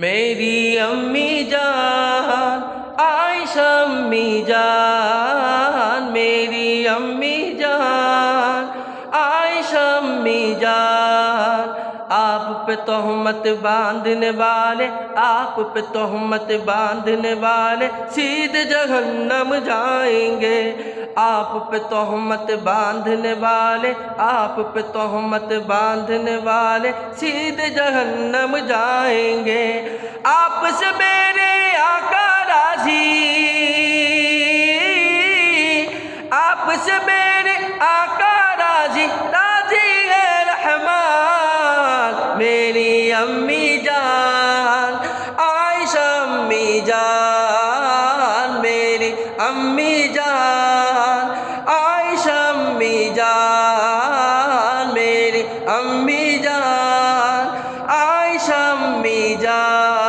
میری امی جان عائشہ امی جان، میری امی جان عائشہ امی جان، آپ پہ تہمت باندھنے والے، آپ پہ تہمت باندھنے والے سیدھے جہنم جائیں گے۔ آپ پہ تہمت باندھنے والے، آپ پہ تہمت باندھنے والے سیدھے جہنم جائیں گے۔ آپ سے میرے آقا راضی، آپ سے میرے آقا راضی، راضی ہے رحمان۔ میری امی جان عائشہ امی جان، میری امی جان عائشہ امی جان، میری امی جان عائشہ امی جان۔